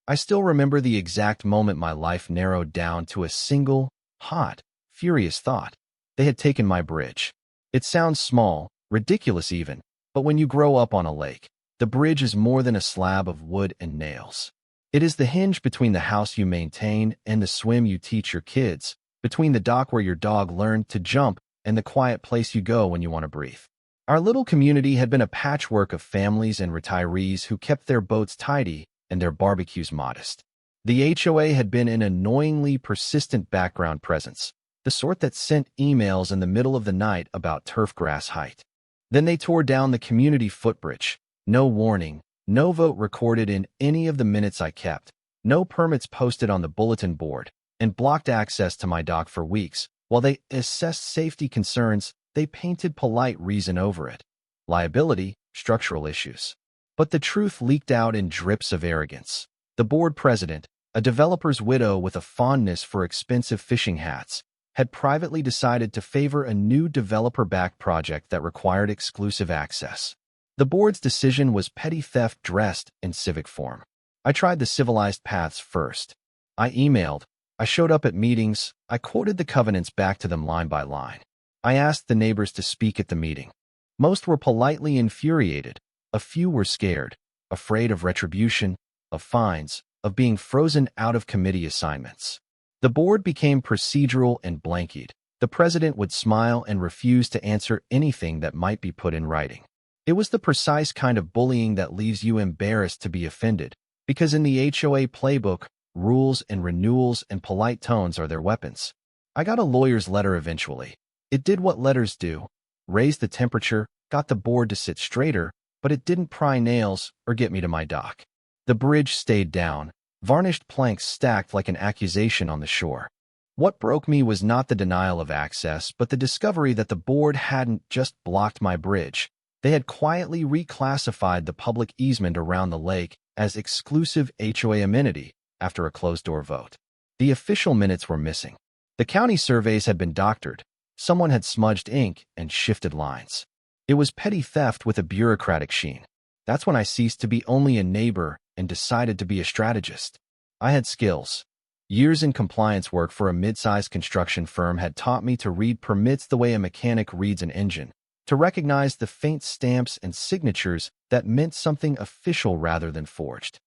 I still remember the exact moment my life narrowed down to a single, hot, furious thought. They had taken my bridge. It sounds small, ridiculous even, but when you grow up on a lake, the bridge is more than a slab of wood and nails. It is the hinge between the house you maintain and the swim you teach your kids, between the dock where your dog learned to jump and the quiet place you go when you want to breathe. Our little community had been a patchwork of families and retirees who kept their boats tidy and their barbecues modest. The HOA had been an annoyingly persistent background presence, the sort that sent emails in the middle of the night about turf grass height. Then they tore down the community footbridge. No warning, no vote recorded in any of the minutes I kept, no permits posted on the bulletin board, and blocked access to my dock for weeks. While they assessed safety concerns, they painted polite reason over it. Liability, structural issues. But the truth leaked out in drips of arrogance. The board president, a developer's widow with a fondness for expensive fishing hats, had privately decided to favor a new developer-backed project that required exclusive access. The board's decision was petty theft dressed in civic form. I tried the civilized paths first. I emailed. I showed up at meetings. I quoted the covenants back to them line by line. I asked the neighbors to speak at the meeting. Most were politely infuriated. A few were scared, afraid of retribution, of fines, of being frozen out of committee assignments. The board became procedural and blankied. The president would smile and refuse to answer anything that might be put in writing. It was the precise kind of bullying that leaves you embarrassed to be offended, because in the HOA playbook, rules and renewals and polite tones are their weapons. I got a lawyer's letter eventually. It did what letters do, raised the temperature, got the board to sit straighter, but it didn't pry nails or get me to my dock. The bridge stayed down, varnished planks stacked like an accusation on the shore. What broke me was not the denial of access, but the discovery that the board hadn't just blocked my bridge. They had quietly reclassified the public easement around the lake as exclusive HOA amenity after a closed-door vote. The official minutes were missing. The county surveys had been doctored. Someone had smudged ink and shifted lines. It was petty theft with a bureaucratic sheen. That's when I ceased to be only a neighbor and decided to be a strategist. I had skills. Years in compliance work for a mid-sized construction firm had taught me to read permits the way a mechanic reads an engine, to recognize the faint stamps and signatures that meant something official rather than forged.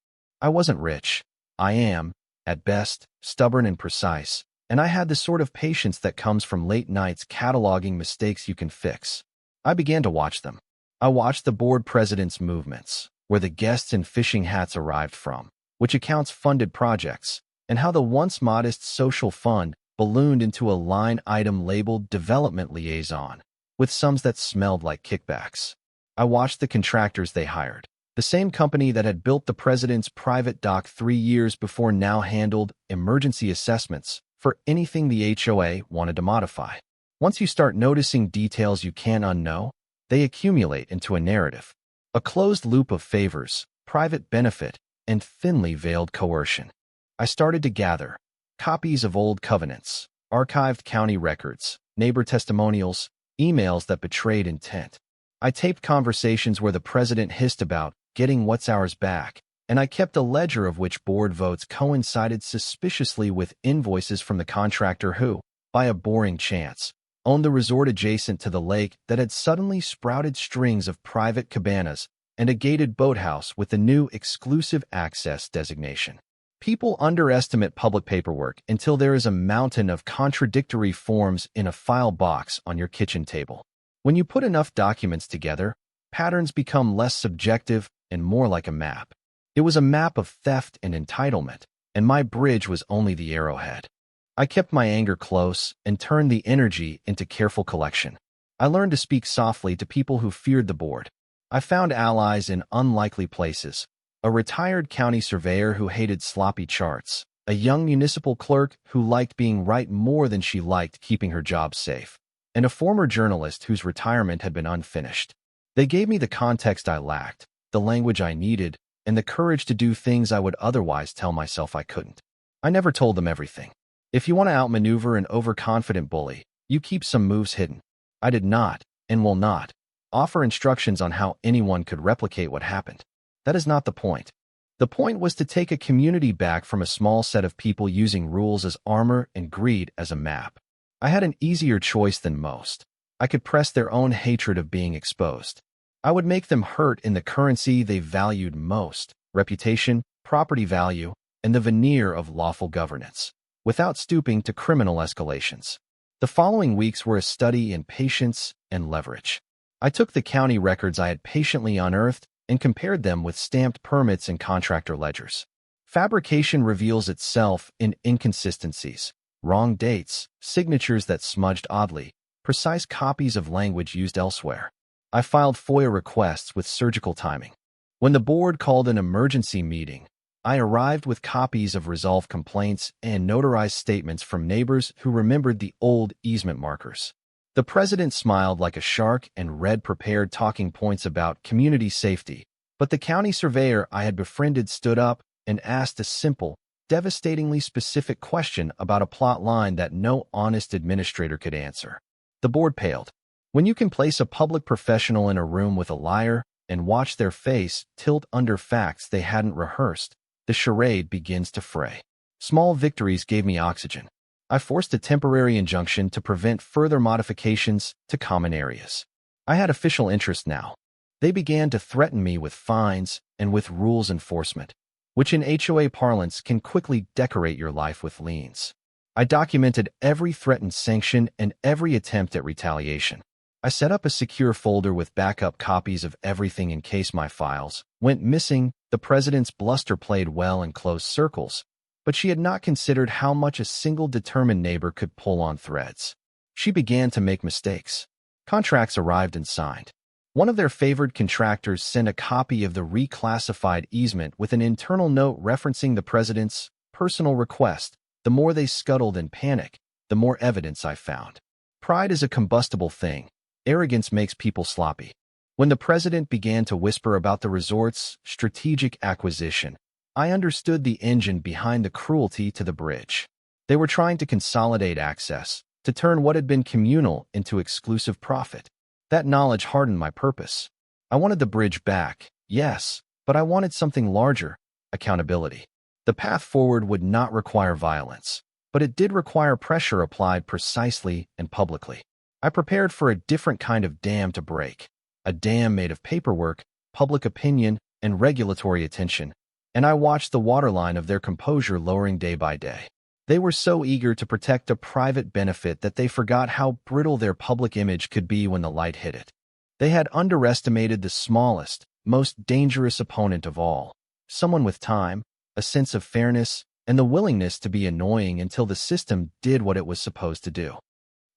I wasn't rich. I am, at best, stubborn and precise, and I had the sort of patience that comes from late nights cataloging mistakes you can fix. I began to watch them. I watched the board president's movements, where the guests in fishing hats arrived from, which accounts funded projects, and how the once modest social fund ballooned into a line item labeled Development Liaison, with sums that smelled like kickbacks. I watched the contractors they hired. The same company that had built the president's private dock 3 years before now handled emergency assessments for anything the HOA wanted to modify. Once you start noticing details you can't unknow, they accumulate into a narrative. A closed loop of favors, private benefit, and thinly veiled coercion. I started to gather copies of old covenants, archived county records, neighbor testimonials, emails that betrayed intent. I taped conversations where the president hissed about getting what's ours back, and I kept a ledger of which board votes coincided suspiciously with invoices from the contractor who, by a boring chance, owned the resort adjacent to the lake that had suddenly sprouted strings of private cabanas and a gated boathouse with the new exclusive access designation. People underestimate public paperwork until there is a mountain of contradictory forms in a file box on your kitchen table. When you put enough documents together, patterns become less subjective and more like a map. It was a map of theft and entitlement, and my bridge was only the arrowhead. I kept my anger close and turned the energy into careful collection. I learned to speak softly to people who feared the board. I found allies in unlikely places. A retired county surveyor who hated sloppy charts. A young municipal clerk who liked being right more than she liked keeping her job safe. And a former journalist whose retirement had been unfinished. They gave me the context I lacked, the language I needed, and the courage to do things I would otherwise tell myself I couldn't. I never told them everything. If you want to outmaneuver an overconfident bully, you keep some moves hidden. I did not, and will not, offer instructions on how anyone could replicate what happened. That is not the point. The point was to take a community back from a small set of people using rules as armor and greed as a map. I had an easier choice than most. I could press their own hatred of being exposed. I would make them hurt in the currency they valued most: reputation, property value, and the veneer of lawful governance, without stooping to criminal escalations. The following weeks were a study in patience and leverage. I took the county records I had patiently unearthed and compared them with stamped permits and contractor ledgers. Fabrication reveals itself in inconsistencies, wrong dates, signatures that smudged oddly, precise copies of language used elsewhere. I filed FOIA requests with surgical timing. When the board called an emergency meeting, I arrived with copies of resolved complaints and notarized statements from neighbors who remembered the old easement markers. The president smiled like a shark and read prepared talking points about community safety, but the county surveyor I had befriended stood up and asked a simple, devastatingly specific question about a plot line that no honest administrator could answer. The board paled. When you can place a public professional in a room with a liar and watch their face tilt under facts they hadn't rehearsed, the charade begins to fray. Small victories gave me oxygen. I forced a temporary injunction to prevent further modifications to common areas. I had official interest now. They began to threaten me with fines and with rules enforcement, which in HOA parlance can quickly decorate your life with liens. I documented every threatened sanction and every attempt at retaliation. I set up a secure folder with backup copies of everything in case my files went missing. The president's bluster played well in closed circles, but she had not considered how much a single determined neighbor could pull on threads. She began to make mistakes. Contracts arrived and signed. One of their favored contractors sent a copy of the reclassified easement with an internal note referencing the president's personal request. The more they scuttled in panic, the more evidence I found. Pride is a combustible thing. Arrogance makes people sloppy. When the president began to whisper about the resort's strategic acquisition, I understood the engine behind the cruelty to the bridge. They were trying to consolidate access, to turn what had been communal into exclusive profit. That knowledge hardened my purpose. I wanted the bridge back, yes, but I wanted something larger: accountability. The path forward would not require violence, but it did require pressure applied precisely and publicly. I prepared for a different kind of dam to break, a dam made of paperwork, public opinion, and regulatory attention, and I watched the waterline of their composure lowering day by day. They were so eager to protect a private benefit that they forgot how brittle their public image could be when the light hit it. They had underestimated the smallest, most dangerous opponent of all, someone with time, a sense of fairness, and the willingness to be annoying until the system did what it was supposed to do.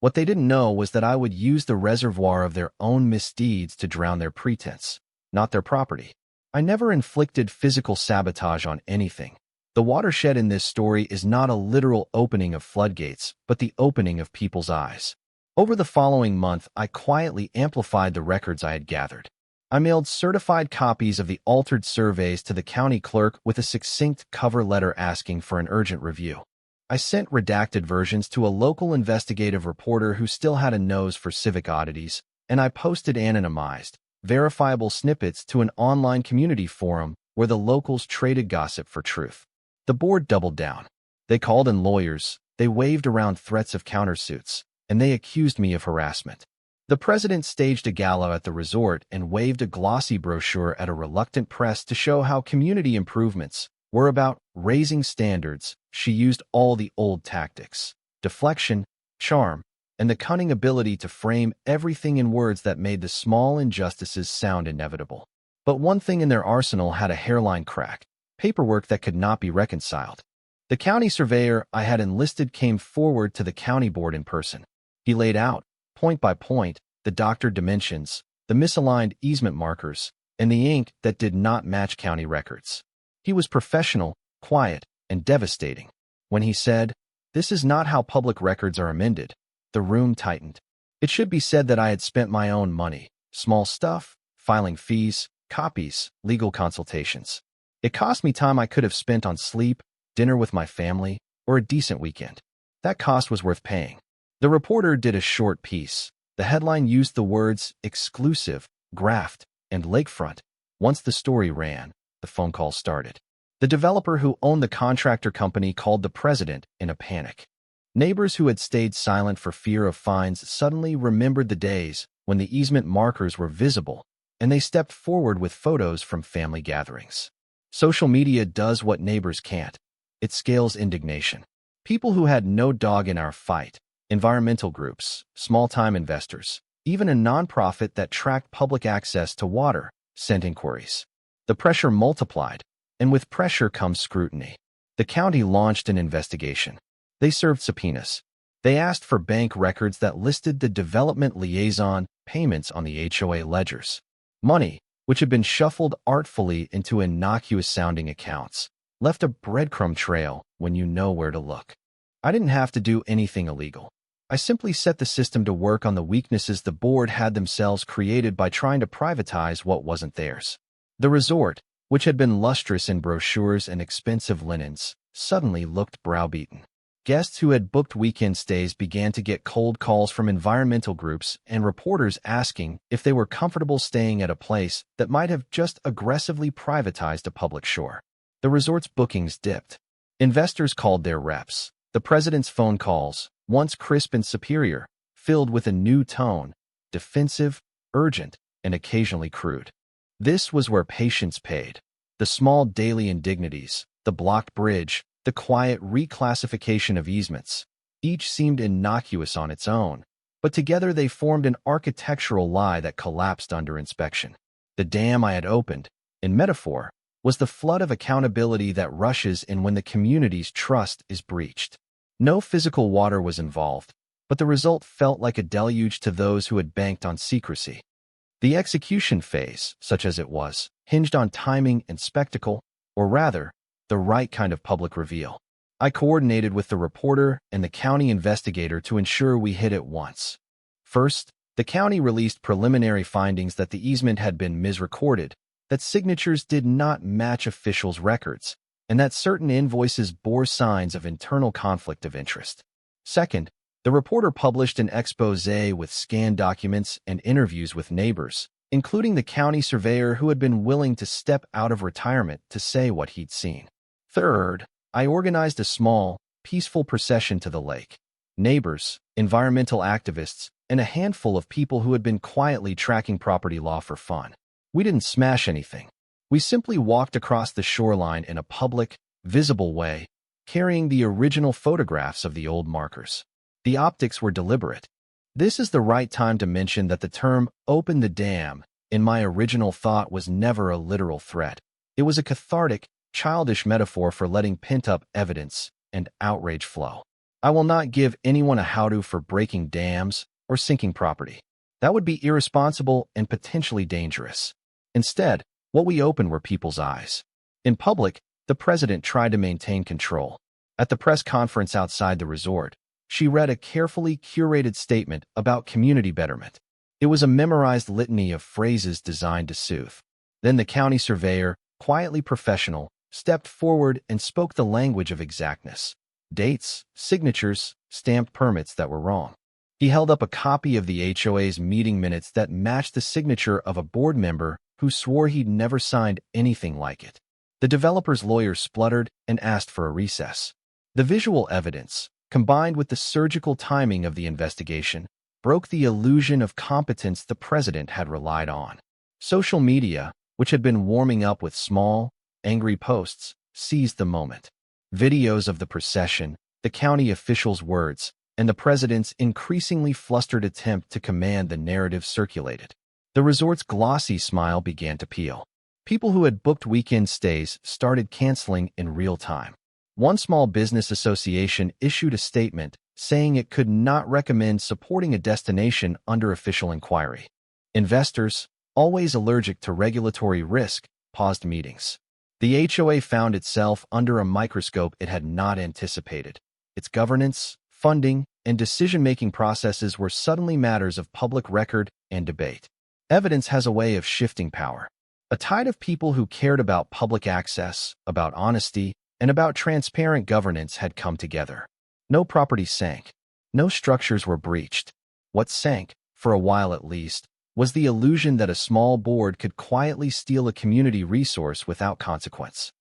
What they didn't know was that I would use the reservoir of their own misdeeds to drown their pretense, not their property. I never inflicted physical sabotage on anything. The watershed in this story is not a literal opening of floodgates, but the opening of people's eyes. Over the following month, I quietly amplified the records I had gathered. I mailed certified copies of the altered surveys to the county clerk with a succinct cover letter asking for an urgent review. I sent redacted versions to a local investigative reporter who still had a nose for civic oddities, and I posted anonymized, verifiable snippets to an online community forum where the locals traded gossip for truth. The board doubled down. They called in lawyers, they waved around threats of countersuits, and they accused me of harassment. The president staged a gala at the resort and waved a glossy brochure at a reluctant press to show how community improvements were about raising standards. She used all the old tactics: deflection, charm, and the cunning ability to frame everything in words that made the small injustices sound inevitable. But one thing in their arsenal had a hairline crack: paperwork that could not be reconciled. The county surveyor I had enlisted came forward to the county board in person. He laid out, point by point, the doctored dimensions, the misaligned easement markers, and the ink that did not match county records. He was professional, quiet, and devastating. When he said, "This is not how public records are amended," the room tightened. It should be said that I had spent my own money: small stuff, filing fees, copies, legal consultations. It cost me time I could have spent on sleep, dinner with my family, or a decent weekend. That cost was worth paying. The reporter did a short piece. The headline used the words exclusive, graft, and lakefront. Once the story ran, the phone call started. The developer who owned the contractor company called the president in a panic. Neighbors who had stayed silent for fear of fines suddenly remembered the days when the easement markers were visible, and they stepped forward with photos from family gatherings. Social media does what neighbors can't. It scales indignation. People who had no dog in our fight, environmental groups, small-time investors, even a nonprofit that tracked public access to water, sent inquiries. The pressure multiplied, and with pressure comes scrutiny. The county launched an investigation. They served subpoenas. They asked for bank records that listed the development liaison payments on the HOA ledgers. Money, which had been shuffled artfully into innocuous-sounding accounts, left a breadcrumb trail when you know where to look. I didn't have to do anything illegal. I simply set the system to work on the weaknesses the board had themselves created by trying to privatize what wasn't theirs. The resort, which had been lustrous in brochures and expensive linens, suddenly looked browbeaten. Guests who had booked weekend stays began to get cold calls from environmental groups and reporters asking if they were comfortable staying at a place that might have just aggressively privatized a public shore. The resort's bookings dipped. Investors called their reps. The president's phone calls, once crisp and superior, filled with a new tone, defensive, urgent, and occasionally crude. This was where patience paid. The small daily indignities, the blocked bridge, the quiet reclassification of easements, each seemed innocuous on its own, but together they formed an architectural lie that collapsed under inspection. The dam I had opened, in metaphor, was the flood of accountability that rushes in when the community's trust is breached. No physical water was involved, but the result felt like a deluge to those who had banked on secrecy. The execution phase, such as it was, hinged on timing and spectacle, or rather, the right kind of public reveal. I coordinated with the reporter and the county investigator to ensure we hit it once. First, the county released preliminary findings that the easement had been misrecorded, that signatures did not match officials' records, and that certain invoices bore signs of internal conflict of interest. Second, the reporter published an exposé with scanned documents and interviews with neighbors, including the county surveyor who had been willing to step out of retirement to say what he'd seen. Third, I organized a small, peaceful procession to the lake. Neighbors, environmental activists, and a handful of people who had been quietly tracking property law for fun. We didn't smash anything. We simply walked across the shoreline in a public, visible way, carrying the original photographs of the old markers. The optics were deliberate. This is the right time to mention that the term "open the dam" in my original thought was never a literal threat. It was a cathartic, childish metaphor for letting pent-up evidence and outrage flow. I will not give anyone a how-to for breaking dams or sinking property. That would be irresponsible and potentially dangerous. Instead, what we opened were people's eyes. In public, the president tried to maintain control. At the press conference outside the resort, she read a carefully curated statement about community betterment. It was a memorized litany of phrases designed to soothe. Then the county surveyor, quietly professional, stepped forward and spoke the language of exactness. Dates, signatures, stamped permits that were wrong. He held up a copy of the HOA's meeting minutes that matched the signature of a board member who swore he'd never signed anything like it. The developer's lawyer spluttered and asked for a recess. The visual evidence, combined with the surgical timing of the investigation, broke the illusion of competence the president had relied on. Social media, which had been warming up with small, angry posts, seized the moment. Videos of the procession, the county officials' words, and the president's increasingly flustered attempt to command the narrative circulated. The resort's glossy smile began to peel. People who had booked weekend stays started canceling in real time. One small business association issued a statement saying it could not recommend supporting a destination under official inquiry. Investors, always allergic to regulatory risk, paused meetings. The HOA found itself under a microscope it had not anticipated. Its governance, funding, and decision-making processes were suddenly matters of public record and debate. Evidence has a way of shifting power. A tide of people who cared about public access, about honesty, and about transparent governance had come together. No property sank. No structures were breached. What sank, for a while at least, was the illusion that a small board could quietly steal a community resource without consequence.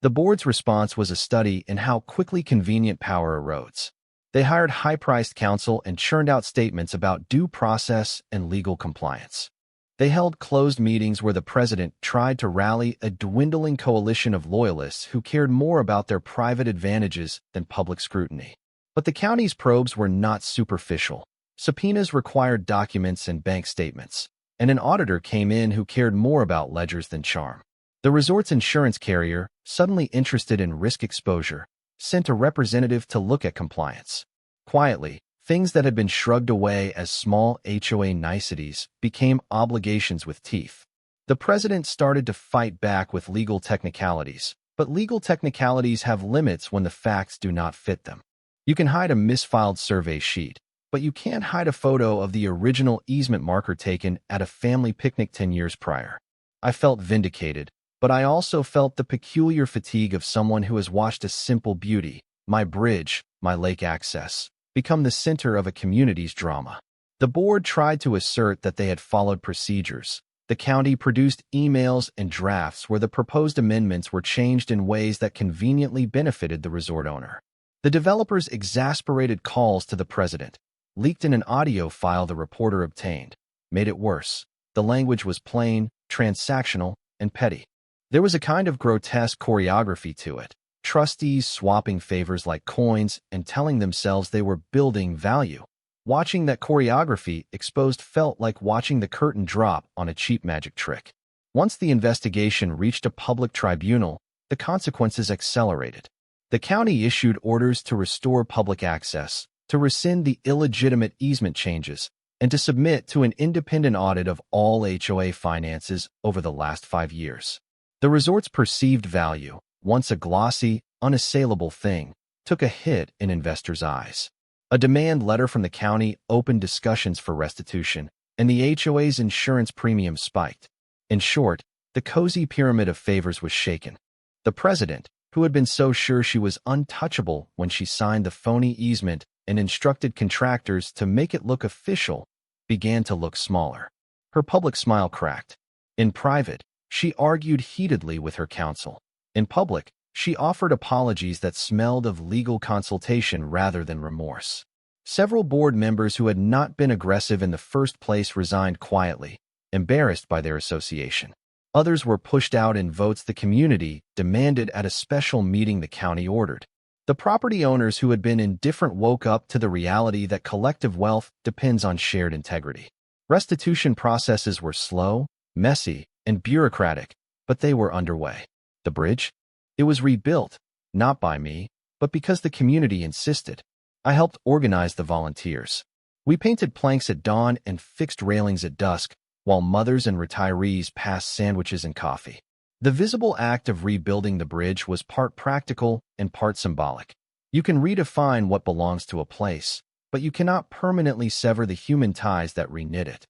The board's response was a study in how quickly convenient power erodes. They hired high-priced counsel and churned out statements about due process and legal compliance. They held closed meetings where the president tried to rally a dwindling coalition of loyalists who cared more about their private advantages than public scrutiny. But the county's probes were not superficial. Subpoenas required documents and bank statements, and an auditor came in who cared more about ledgers than charm. The resort's insurance carrier, suddenly interested in risk exposure, sent a representative to look at compliance. Quietly, things that had been shrugged away as small HOA niceties became obligations with teeth. The president started to fight back with legal technicalities, but legal technicalities have limits when the facts do not fit them. You can hide a misfiled survey sheet, but you can't hide a photo of the original easement marker taken at a family picnic 10 years prior. I felt vindicated, but I also felt the peculiar fatigue of someone who has watched a simple beauty, my bridge, my lake access, become the center of a community's drama. The board tried to assert that they had followed procedures. The county produced emails and drafts where the proposed amendments were changed in ways that conveniently benefited the resort owner. The developers' exasperated calls to the president, leaked in an audio file the reporter obtained, made it worse. The language was plain, transactional, and petty. There was a kind of grotesque choreography to it, trustees swapping favors like coins and telling themselves they were building value. Watching that choreography exposed felt like watching the curtain drop on a cheap magic trick. Once the investigation reached a public tribunal, the consequences accelerated. The county issued orders to restore public access, to rescind the illegitimate easement changes, and to submit to an independent audit of all HOA finances over the last 5 years. The resort's perceived value, once a glossy, unassailable thing, took a hit in investors' eyes. A demand letter from the county opened discussions for restitution, and the HOA's insurance premium spiked. In short, the cozy pyramid of favors was shaken. The president, who had been so sure she was untouchable when she signed the phony easement and instructed contractors to make it look official, began to look smaller. Her public smile cracked. In private, she argued heatedly with her counsel. In public, she offered apologies that smelled of legal consultation rather than remorse. Several board members who had not been aggressive in the first place resigned quietly, embarrassed by their association. Others were pushed out in votes the community demanded at a special meeting the county ordered. The property owners who had been indifferent woke up to the reality that collective wealth depends on shared integrity. Restitution processes were slow, messy, and bureaucratic, but they were underway. The bridge? It was rebuilt, not by me, but because the community insisted. I helped organize the volunteers. We painted planks at dawn and fixed railings at dusk, while mothers and retirees passed sandwiches and coffee. The visible act of rebuilding the bridge was part practical and part symbolic. You can redefine what belongs to a place, but you cannot permanently sever the human ties that reknit it.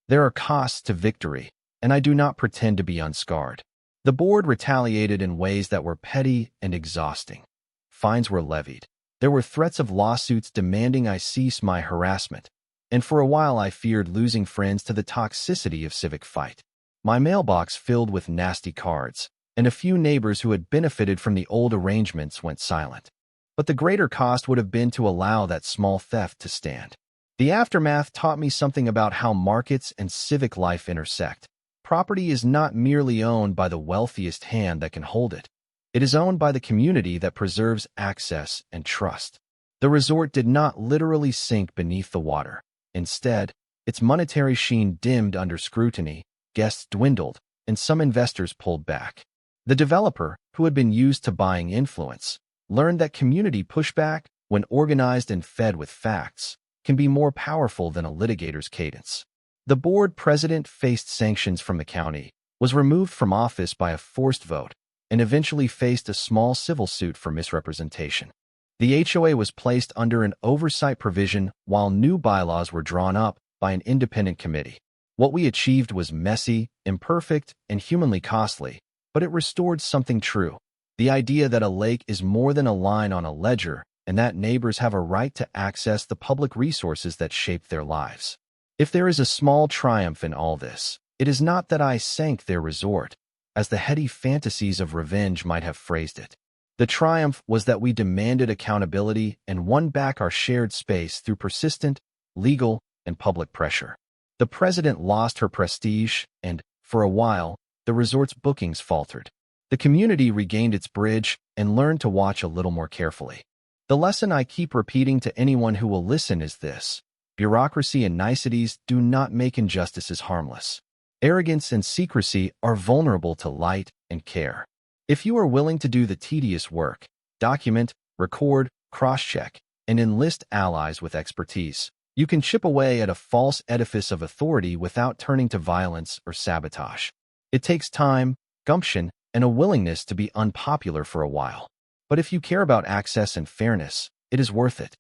There are costs to victory, and I do not pretend to be unscarred. The board retaliated in ways that were petty and exhausting. Fines were levied. There were threats of lawsuits demanding I cease my harassment, and for a while I feared losing friends to the toxicity of civic fight. My mailbox filled with nasty cards, and a few neighbors who had benefited from the old arrangements went silent. But the greater cost would have been to allow that small theft to stand. The aftermath taught me something about how markets and civic life intersect. Property is not merely owned by the wealthiest hand that can hold it. It is owned by the community that preserves access and trust. The resort did not literally sink beneath the water. Instead, its monetary sheen dimmed under scrutiny, guests dwindled, and some investors pulled back. The developer, who had been used to buying influence, learned that community pushback, when organized and fed with facts, can be more powerful than a litigator's cadence. The board president faced sanctions from the county, was removed from office by a forced vote, and eventually faced a small civil suit for misrepresentation. The HOA was placed under an oversight provision while new bylaws were drawn up by an independent committee. What we achieved was messy, imperfect, and humanly costly, but it restored something true. The idea that a lake is more than a line on a ledger and that neighbors have a right to access the public resources that shape their lives. If there is a small triumph in all this, it is not that I sank their resort. as the heady fantasies of revenge might have phrased it. The triumph was that we demanded accountability and won back our shared space through persistent, legal, and public pressure. The president lost her prestige, and, for a while, the resort's bookings faltered. The community regained its bridge and learned to watch a little more carefully. The lesson I keep repeating to anyone who will listen is this: bureaucracy and niceties do not make injustices harmless. Arrogance and secrecy are vulnerable to light and care. If you are willing to do the tedious work, document, record, cross-check, and enlist allies with expertise, you can chip away at a false edifice of authority without turning to violence or sabotage. It takes time, gumption, and a willingness to be unpopular for a while. But if you care about access and fairness, it is worth it.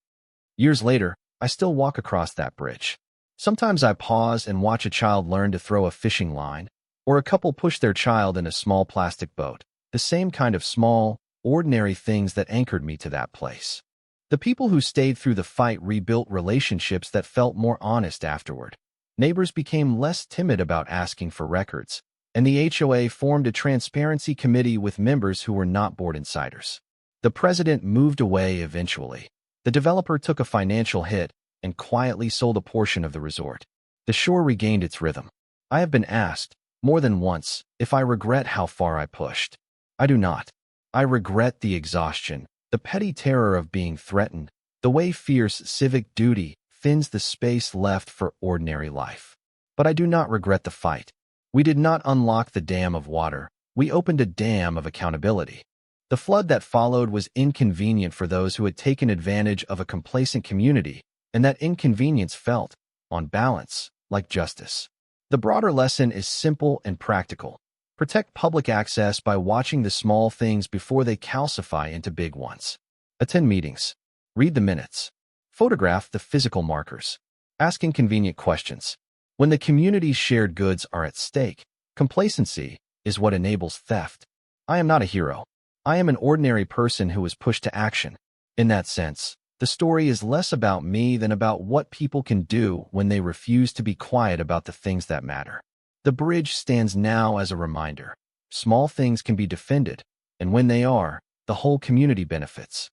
Years later, I still walk across that bridge. Sometimes I pause and watch a child learn to throw a fishing line, or a couple push their child in a small plastic boat, the same kind of small, ordinary things that anchored me to that place. The people who stayed through the fight rebuilt relationships that felt more honest afterward. Neighbors became less timid about asking for records, and the HOA formed a transparency committee with members who were not board insiders. The president moved away eventually. The developer took a financial hit and quietly sold a portion of the resort. The shore regained its rhythm. I have been asked, more than once, if I regret how far I pushed. I do not. I regret the exhaustion, the petty terror of being threatened, the way fierce civic duty thins the space left for ordinary life. But I do not regret the fight. We did not unlock the dam of water. We opened a dam of accountability. The flood that followed was inconvenient for those who had taken advantage of a complacent community, and that inconvenience felt, on balance, like justice. The broader lesson is simple and practical. Protect public access by watching the small things before they calcify into big ones. Attend meetings. Read the minutes. Photograph the physical markers. Ask inconvenient questions. When the community's shared goods are at stake, complacency is what enables theft. I am not a hero. I am an ordinary person who was pushed to action. In that sense, the story is less about me than about what people can do when they refuse to be quiet about the things that matter. The bridge stands now as a reminder. Small things can be defended, and when they are, the whole community benefits.